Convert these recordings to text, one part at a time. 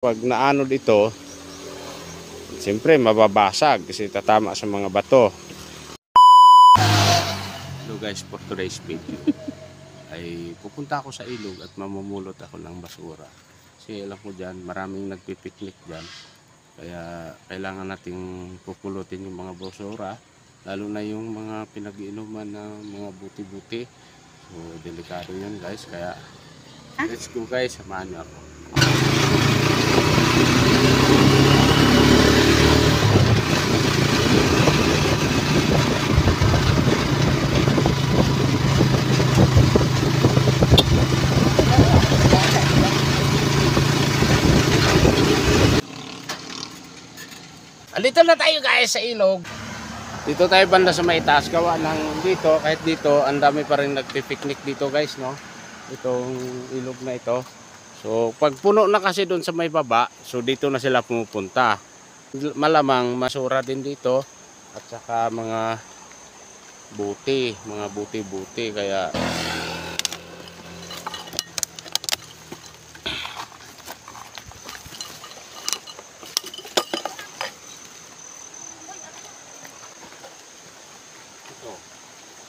Pag naanod ito, siyempre mababasag kasi tatama sa mga bato. Hello guys, for today's video ay pupunta ako sa ilog at mamumulot ako ng basura. Kasi alam ko dyan, maraming nagpipiknik dyan. Kaya kailangan nating pupulutin yung mga basura, lalo na yung mga pinag-iinuman na mga buti-buti. So delikado yun guys, kaya let's go guys, samahan niyo ako. Dito na tayo guys sa ilog. Dito tayo banda sa may taas. Gawa ng dito, kahit dito ang dami pa rin nagpipiknik dito guys, no? Itong ilog na ito. So pag puno na kasi doon sa may baba, so dito na sila pumupunta. Malamang masura din dito at saka mga buti kaya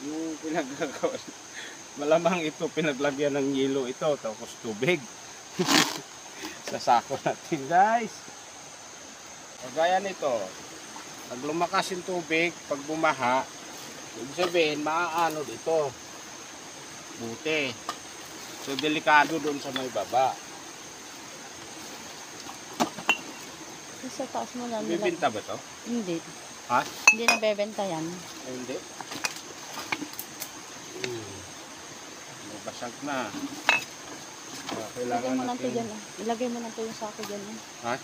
yung pinaggagawa, malamang ito pinaglagyan ng yelo ito tapos tubig. Sa sako natin guys. Kagaya nito, pag lumakas yung tubig, pag bumaha, ibig sabihin maaano dito, buti. So delikado doon sa may baba. Sa taas mo na. Bibenta ba to? Hindi. Ha? Hindi na bebenta yan. Ay, hindi. Basag na. Ilagay mo na ito dyan. Ilagay mo na ito yung sako dyan. Ha?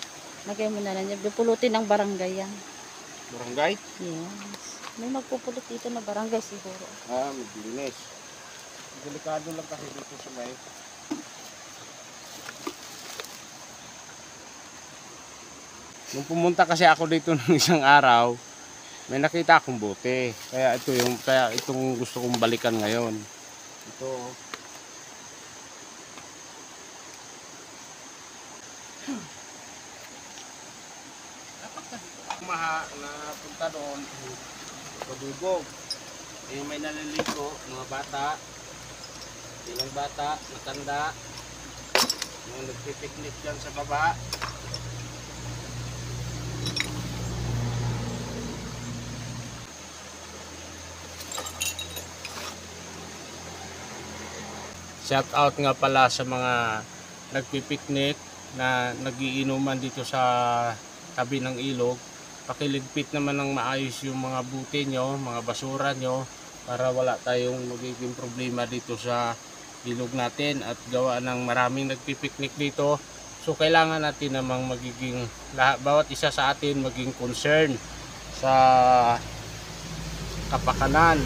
Ilagay mo na lang dyan. Pupulutin ng barangay yan. Barangay? Yes. May magpupulot dito na barangay siguro. Ah, maglinis. Delikado lang kasi dito sa may. Nung pumunta kasi ako dito ng isang araw, may nakita akong bote. Kaya itong gusto kong balikan ngayon. Ito. Maha na punta doon pabubog. May naliligo, mga bata, ilang bata, matanda, mga nagpipiknik dyan sa baba. Shout out nga pala sa mga nagpipiknik na nagiinuman dito sa tabi ng ilog. Pakiligpit naman ng maayos yung mga buti nyo, mga basura nyo, para wala tayong magiging problema dito sa ilog natin at gawa ng maraming nagpipiknik dito. So kailangan natin namang magiging, bawat isa sa atin maging concern sa kapakanan.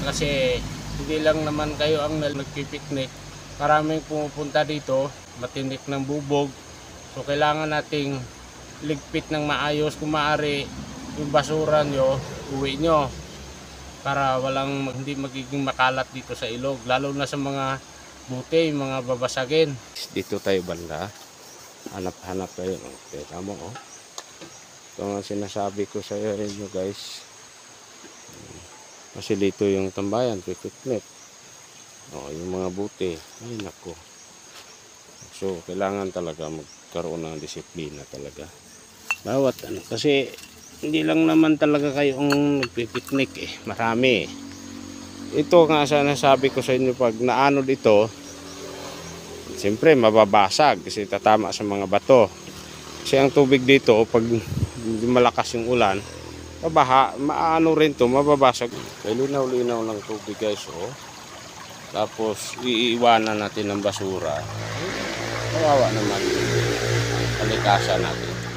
Kasi hindi lang naman kayo ang nagpipiknik, maraming pumupunta dito, matinik ng bubog. So kailangan nating ligpit ng maayos, kung maaari yung basura nyo, uwi nyo para hindi magiging makalat dito sa ilog, lalo na sa mga buti, mga babasagin. Dito tayo banda, hanap kayo, okay, tama oh. Ito nga sinasabi ko sa inyo guys, kasi dito yung tambayan, pipiknik. Oh, yung mga buti, ay nako. So kailangan talaga magkaroon ng disiplina talaga. Bawat ano, kasi hindi lang naman talaga kayo ang nagpipiknik eh, marami. Ito nga sinasabi ko sa inyo, pag naanod ito, siyempre mababasag kasi tatama sa mga bato. Kasi ang tubig dito, pag malakas yung ulan, mabaha, maano rin to, mababasag. Kaya linaw-linaw ng tubig guys, oh. Tapos iiwanan natin ng basura. Kawawa naman kalikasan natin.